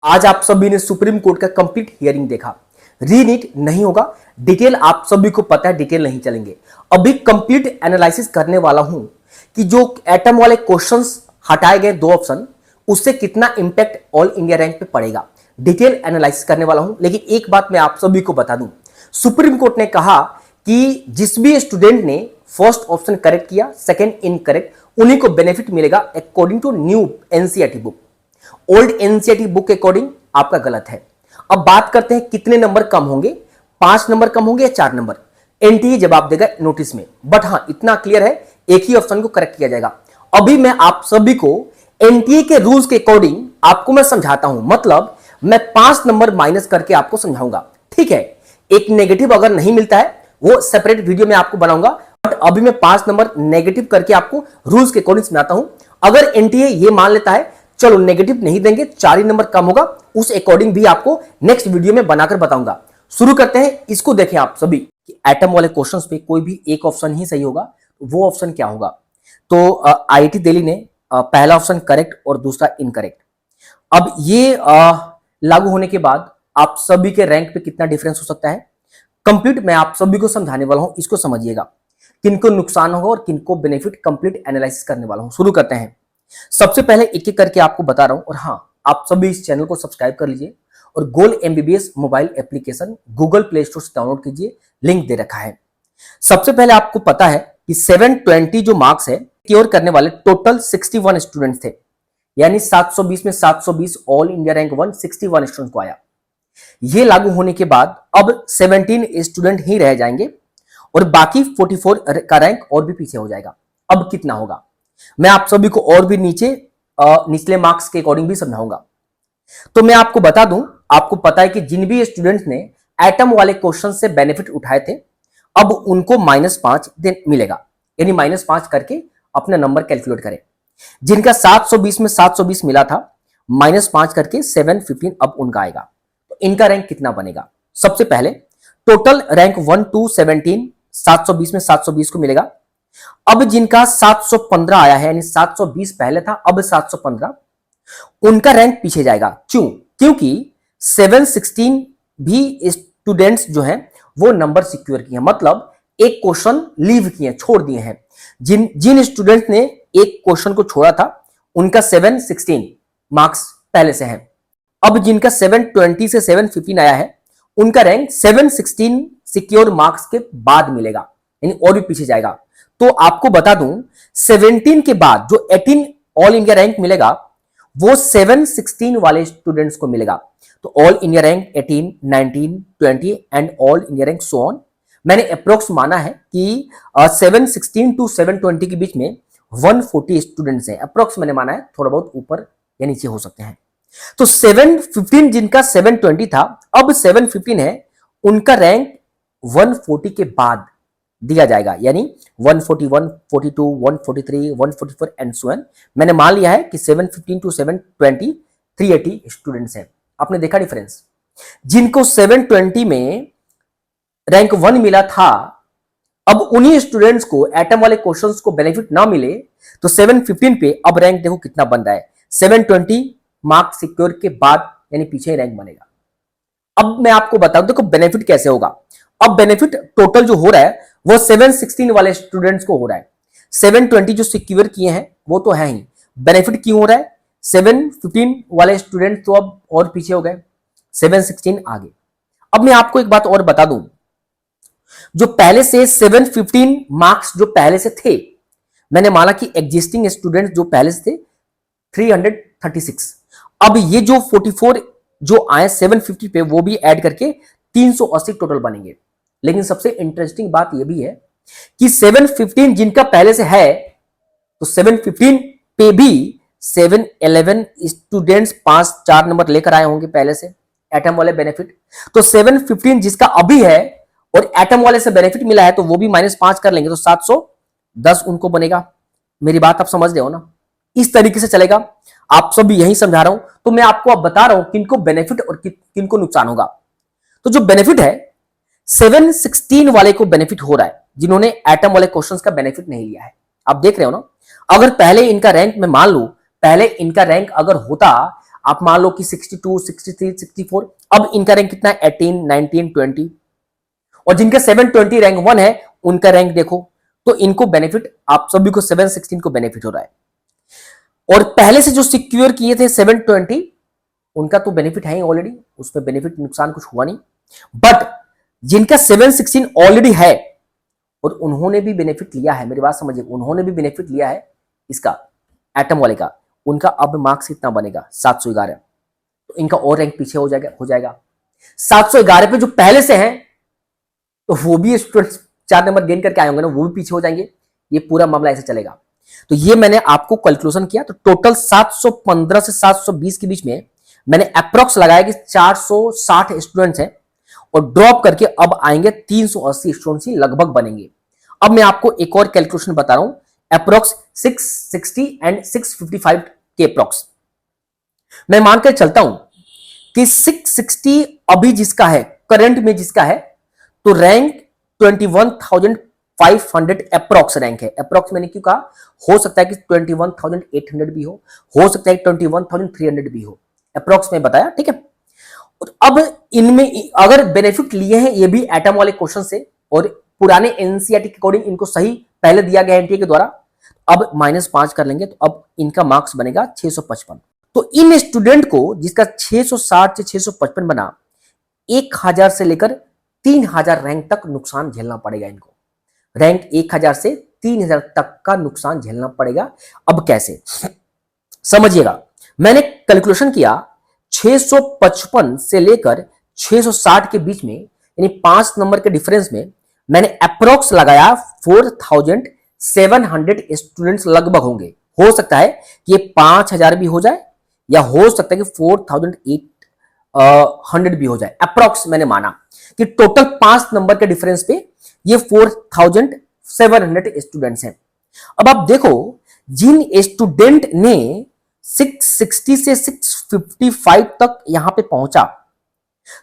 आज आप सभी ने सुप्रीम कोर्ट का कंप्लीट हियरिंग देखा। रीनीट नहीं होगा, डिटेल आप सभी को पता है, डिटेल नहीं चलेंगे। अभी कंप्लीट एनालिसिस करने वाला हूं कि जो एटम वाले क्वेश्चंस हटाए गए दो ऑप्शन, उससे कितना इंपैक्ट ऑल इंडिया रैंक पे पड़ेगा। डिटेल एनालिसिस करने वाला हूं, लेकिन एक बात मैं आप सभी को बता दूं, सुप्रीम कोर्ट ने कहा कि जिस भी स्टूडेंट ने फर्स्ट ऑप्शन करेक्ट किया, सेकेंड इनकरेक्ट, उन्हीं को बेनिफिट मिलेगा according to new NCERT book. Old NCERT book के अकॉर्डिंग आपका गलत है। अब बात करते हैं कितने नंबर कम होंगे, 5 नंबर कम होंगे या 4 नंबर। एनटीए जवाब देगा नोटिस में, बट हां इतना क्लियर है, एक ही ऑप्शन को करेक्ट किया जाएगा। अभी मैं आप सभी को एनटीए के रूल्स के अकॉर्डिंग आपको मैं समझाता हूं, मतलब मैं 5 नंबर माइनस करके आपको समझाऊंगा, ठीक है। एक नेगेटिव अगर नहीं मिलता है वो सेपरेट वीडियो में आपको बनाऊंगा, बट अभी मैं 5 नंबर नेगेटिव करके आपको रूल्स के अकॉर्डिंग समझाता हूं। अगर एनटीए ये मान लेता है चलो नेगेटिव नहीं देंगे, 4 ही नंबर कम होगा, उस अकॉर्डिंग भी आपको नेक्स्ट वीडियो में बनाकर बताऊंगा। शुरू करते हैं। इसको देखें आप सभी कि एटम वाले क्वेश्चंस पे कोई भी एक ऑप्शन ही सही होगा, वो ऑप्शन क्या होगा। तो आईआईटी दिल्ली ने पहला ऑप्शन करेक्ट और दूसरा इनकरेक्ट। अब ये लागू होने के बाद आप सभी के रैंक पे कितना डिफरेंस हो सकता है, कंप्लीट मैं आप सभी को समझाने वाला हूं। इसको समझिएगा, किनको नुकसान होगा और किनको बेनिफिट, कंप्लीट एनालिसिस करने वाला हूं। शुरू करते हैं। सबसे पहले एक एक करके आपको बता रहा हूं, और हाँ आप सभी इस चैनल को सब्सक्राइब कर लीजिए और Goal MBBS mobile application Google Play Store से डाउनलोड कीजिए, लिंक दे रखा है। सबसे पहले आपको पता है कि 720 जो मार्क्स है क्योर करने वाले टोटल 61 स्टूडेंट्स थे, यानी 720 में 720 ऑल इंडिया रैंक 1 61 स्टूडेंट को आया। ये लागू होने के बाद अब 17 स्टूडेंट ही रह जाएंगे और बाकी 44 का रैंक और भी पीछे हो जाएगा। अब कितना होगा मैं आप सभी को और भी निचले मार्क्स के अकॉर्डिंग भी समझाऊंगा। तो मैं आपको बता दूं, आपको पता है कि जिन भी स्टूडेंट्स ने एटम वाले क्वेश्चन से बेनिफिट उठाए थे, अब उनको -5 मिलेगा, यानी -5 करके अपना नंबर कैलकुलेट करें। जिनका 720 में 720 मिला था, -5 करके 715 अब उनका आएगा। तो इनका रैंक कितना बनेगा। सबसे पहले टोटल रैंक 1 to 17 720 में 720 को मिलेगा। अब जिनका 715 आया है, यानी 720 पहले था, अब 715, उनका रैंक पीछे जाएगा। क्यों? क्योंकि 716 भी स्टूडेंट्स जो हैं वो नंबर सिक्योर किए हैं, मतलब एक क्वेश्चन लीव किए, छोड़ दिए हैं। जिन स्टूडेंट्स ने एक क्वेश्चन को छोड़ा था, उनका 716 मार्क्स पहले से है। अब जिनका 720 से 715 आया है, उनका रैंक 716 सिक्योर मार्क्स के बाद मिलेगा, यानी और भी पीछे जाएगा। तो आपको बता दूं, 17 के बाद जो 18 ऑल इंडिया रैंक मिलेगा, वो 716 वाले स्टूडेंट्स को मिलेगा। तो all India rank 18, 19, 20 and all India rank so on. मैंने अप्रोक्स माना है कि 716 to 720 के बीच में 140 स्टूडेंट्स हैं। अप्रोक्स मैंने माना है, थोड़ा बहुत ऊपर या नीचे हो सकते हैं। तो 715 जिनका 720 था, अब 715 है, उनका रैंक 140 के बाद दिया जाएगा, यानी 141, 42, 143, 144 एंड सो ऑन। मैंने मान लिया है कि 715 to 720 380 स्टूडेंट्स हैं। आपने देखा डिफरेंस। जिनको 720 में रैंक 1 मिला था, अब उन्हीं स्टूडेंट्स को एटम वाले क्वेश्चंस को बेनिफिट ना मिले, तो 715 पे अब रैंक देखो कितना बन रहा है, 720 मार्क्स सिक्योर के बाद, यानी पीछे रैंक बनेगा। अब मैं आपको बताऊं, देखो बेनिफिट कैसे होगा। अब बेनिफिट टोटल जो हो रहा है वो 716 वाले स्टूडेंट्स को हो रहा है। 720 जो सिक्योर किए हैं वो तो है ही, बेनिफिट क्यों हो रहा है, 715 वाले स्टूडेंट तो अब और पीछे हो गए, 716 आगे। अब मैं आपको एक बात और बता दूं, जो पहले से 715 मार्क्स जो पहले से थे, मैंने माना कि एग्जिस्टिंग स्टूडेंट जो पहले से थे 336, अब ये जो 44 जो आए 750 पे, वो भी ऐड करके 380 टोटल बनेंगे। लेकिन सबसे इंटरेस्टिंग बात यह भी है कि 715 जिनका पहले से है, तो 715 पे भी 711 स्टूडेंट्स 5-4 नंबर लेकर आए होंगे पहले से एटम वाले बेनिफिट। तो 715 जिसका अभी है और एटम वाले से बेनिफिट मिला है, तो वो भी -5 कर लेंगे, तो 710 उनको बनेगा। मेरी बात आप समझ रहे हो ना, इस तरीके से चलेगा। आप सब भी यही समझा रहा हूं, तो मैं आपको अब बता रहा हूं किनको बेनिफिट और किनको नुकसान होगा। तो जो बेनिफिट है 716 वाले को बेनिफिट हो रहा है, जिन्होंने एटम वाले क्वेश्चंस का बेनिफिट नहीं लिया है। आप देख रहे हो ना, अगर पहले इनका रैंक मैं मान लूं, पहले इनका रैंक अगर होता आप मान लो कि 62, 63, 64, अब इनका रैंक कितना है 18, 19, 20, और जिनका 720 रैंक 1 है उनका रैंक देखो, तो इनको बेनिफिट, आप सभी को 716 को बेनिफिट हो रहा है। और पहले से जो सिक्योर किए थे 720, उनका तो बेनिफिट है ही ऑलरेडी, उसमें बेनिफिट नुकसान कुछ हुआ नहीं। बट जिनका 716 ऑलरेडी है और उन्होंने भी बेनिफिट लिया है, मेरी बात समझिए, उन्होंने भी बेनिफिट लिया है इसका, एटम वाले का, उनका अब मार्क्स कितना बनेगा 711, तो इनका और रैंक पीछे हो जाएगा 711 पे जो पहले से हैं, तो वो भी स्टूडेंट्स 4 नंबर गेन करके आए होंगे ना, वो भी पीछे हो जाएंगे। ये पूरा मामला ऐसे चलेगा। तो ये मैंने आपको कैलकुलेशन किया, तो टोटल 715 से 720 के बीच में मैंने अप्रोक्स लगाया कि 460 स्टूडेंट्स हैं, और ड्रॉप करके अब आएंगे 380 स्टूडेंट्स ही लगभग बनेंगे। अब मैं आपको एक और कैलकुलेशन बता रहा हूं, अप्रोक्स 660 एंड 655 के अप्रोक्स मैं मानकर चलता हूं कि 660 अभी जिसका है, करंट में जिसका है, तो रैंक 21,500 अप्रोक्स रैंक है। अप्रोक्स मैंने क्यों कहा, हो सकता है कि 21,800 भी हो सकता है 21,300 भी हो, अप्रोक्स में बताया, ठीक है। और अब इनमें अगर बेनिफिट लिए हैं ये भी एटम वाले क्वेश्चन से, और पुराने एनसीईआरटी के अकॉर्डिंग इनको सही पहले दिया गया एनटीए के द्वारा, अब -5 कर लेंगे, तो अब इनका मार्क्स बनेगा 655। तो इन स्टूडेंट को जिसका 660 से 655 बना, 1000 से लेकर 3000 रैंक तक नुकसान झेलना पड़ेगा इनको। रैंक 1000 से 3000 तक का नुकसान झेलना पड़ेगा। अब कैसे समझिएगा, मैंने कैलकुलेशन किया 655 से लेकर 660 के बीच में, यानी 5 नंबर के डिफरेंस में मैंने अप्रोक्स लगाया 4700 स्टूडेंट्स लगभग होंगे। हो सकता है कि ये 5000 भी हो जाए, या हो सकता है कि 4800 भी हो जाए। अप्रोक्स मैंने माना कि टोटल 5 नंबर के डिफरेंस पे ये 4700 स्टूडेंट्स हैं। अब आप देखो, जिन स्टूडेंट ने 660 से 655 तक यहां पे पहुंचा,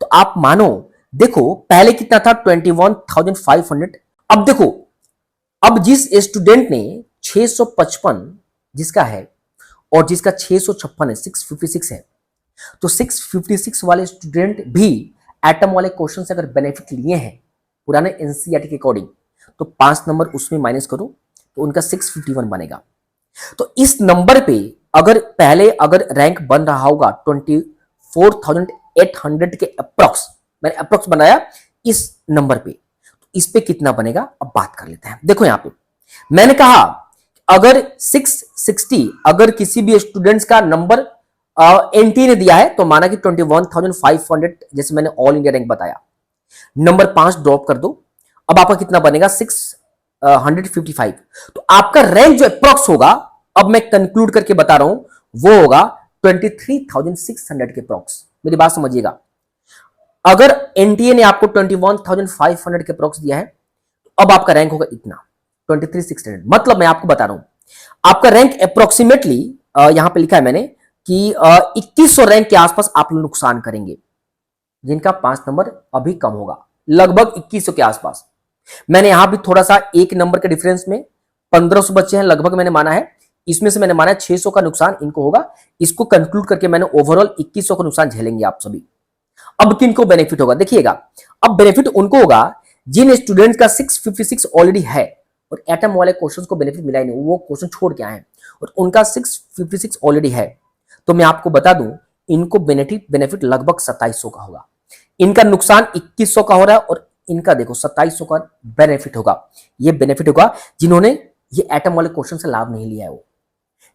तो आप मानो, देखो पहले कितना था 21,500। अब देखो, अब जिस स्टूडेंट ने 655 जिसका है और जिसका 656 है, 656 है, तो 656 वाले स्टूडेंट भी एटम वाले क्वेश्चन से अगर बेनिफिट लिए हैं पुराने एनसीईआरटी के अकॉर्डिंग, तो 5 नंबर उसमें माइनस करो तो उनका 651 बनेगा। तो इस नंबर पे अगर पहले अगर रैंक बन रहा होगा 24,800 के अप्रोक्स, मैंने अप्रोक्स बनाया इस नंबर पे, तो इस पे कितना बनेगा अब बात कर लेते हैं। देखो यहां पे मैंने कहा अगर 660 अगर किसी भी स्टूडेंट्स का नंबर एनटी ने दिया है, तो माना कि 21,500, जैसे मैंने ऑल इंडिया रैंक बताया, नंबर 5 ड्रॉप कर दो, अब आपका कितना बनेगा 655। तो आपका रैंक जो अप्रोक्स होगा, अब मैं कंक्लूड करके बता रहा हूं, वो होगा 23,600 के अप्रोक्स। मेरी बात समझिएगा, अगर एनटीए ने आपको 21,500 के अप्रोक्स दिया है, तो अब आपका रैंक होगा इतना 23,600। मतलब मैं आपको बता रहा हूं, आपका रैंक अप्रोक्सीमेटली यहां पे लिखा है मैंने कि 2100 रैंक के आसपास आप नुकसान करेंगे, जिनका 5 नंबर अभी कम होगा, लगभग 2100 के आसपास। मैंने यहां भी थोड़ा सा एक नंबर के डिफरेंस में 1500 बच्चे हैं लगभग, मैंने माना है, इसमें से मैंने माना है 600 का नुकसान इनको होगा। इसको कंक्लूड करके मैंने ओवरऑल 2100 का नुकसान झेलेंगे आप सभी। अब किनको बेनिफिट होगा देखिएगा, अब बेनिफिट उनको होगा जिन स्टूडेंट्स का 656 ऑलरेडी है और एटम वाले क्वेश्चंस को बेनिफिट मिला ही नहीं, वो क्वेश्चन छोड़ के आए हैं और उनका 656 ऑलरेडी है। तो मैं आपको बता दूं, इनको बेनिफिट लगभग 2700 का होगा। इनका नुकसान 2100 का हो रहा है और इनका देखो 2700 का बेनिफिट होगा। ये बेनिफिट होगा जिन्होंने ये एटम वाले क्वेश्चन से लाभ नहीं लिया है। वो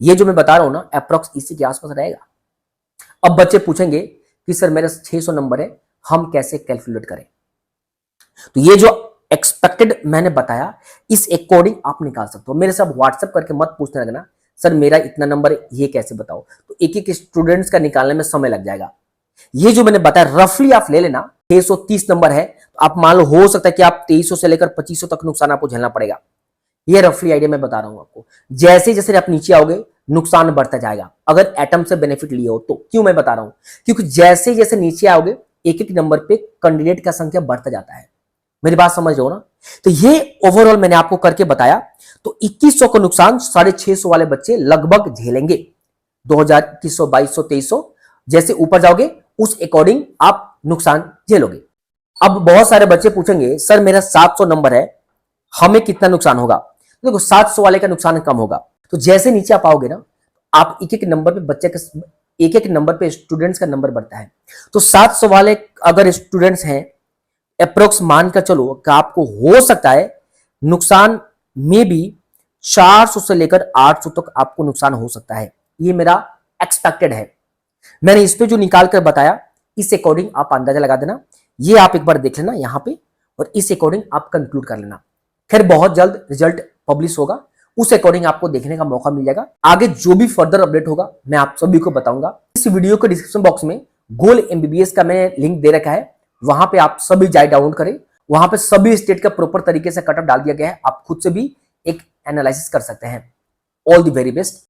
ये जो मैं बता रहा हूं ना, अप्रोक्स इसी के आसपास रहेगा। अब बच्चे पूछेंगे कि सर मेरा 600 नंबर है, हम कैसे कैलकुलेट करें? तो ये जो एक्सपेक्टेड मैंने बताया, इस अकॉर्डिंग आप निकाल सकते हो। मेरे से व्हाट्सएप करके मत पूछने लगना सर मेरा इतना नंबर है, ये कैसे बताओ, तो एक एक स्टूडेंट्स का निकालने में समय लग जाएगा। ये जो मैंने बताया रफली आप ले लेना, 630 नंबर है, तो आप मान लो हो सकता है कि आप 2300 से लेकर 2500 तक नुकसान आपको झेलना पड़ेगा। ये रफली आइडिया मैं बता रहा हूं आपको। जैसे जैसे आप नीचे आओगे नुकसान बढ़ता जाएगा, अगर एटम से बेनिफिट लिए हो तो। क्यों मैं बता रहा हूं? क्योंकि जैसे जैसे नीचे आओगे एक एक नंबर पे कैंडिडेट का संख्या बढ़ता जाता है। मेरी बात समझ रहे हो ना? तो ये ओवरऑल मैंने आपको करके बताया। तो 2100 का नुकसान 650 वाले बच्चे लगभग झेलेंगे, 2000, 2100, 2200, 2300 जैसे ऊपर जाओगे उस अकॉर्डिंग आप नुकसान झेलोगे। अब बहुत सारे बच्चे पूछेंगे सर मेरा 700 नंबर है, हमें कितना नुकसान होगा? देखो 700 वाले का नुकसान कम होगा। तो जैसे नीचे आप आओगे ना, आप एक एक नंबर पे बच्चे का एक एक नंबर पे स्टूडेंट्स का नंबर बढ़ता है। तो 700 वाले अगर स्टूडेंट्स हैं, अप्रोक्स मान कर चलो कि आपको हो सकता है नुकसान में भी 400 से लेकर 800 तक आपको नुकसान हो सकता है। ये मेरा एक्सपेक्टेड है। मैंने इस पे जो निकाल कर बताया, इस अकॉर्डिंग आप अंदाजा लगा देना। ये आप एक बार देख लेना यहां पे, और इस अकॉर्डिंग आप कंक्लूड कर लेना। फिर बहुत जल्द रिजल्ट पब्लिश होगा, उस अकॉर्डिंग आपको देखने का मौका मिल जाएगा। आगे जो भी फर्दर अपडेट होगा मैं आप सभी को बताऊंगा। इस वीडियो के डिस्क्रिप्शन बॉक्स में गोल एमबीबीएस का मैंने लिंक दे रखा है, वहां पे आप सभी जाए डाउनलोड करें। वहां पे सभी स्टेट का प्रॉपर तरीके से कटअप डाल दिया गया है, आप खुद से भी एक एनालिसिस कर सकते हैं। All the very best.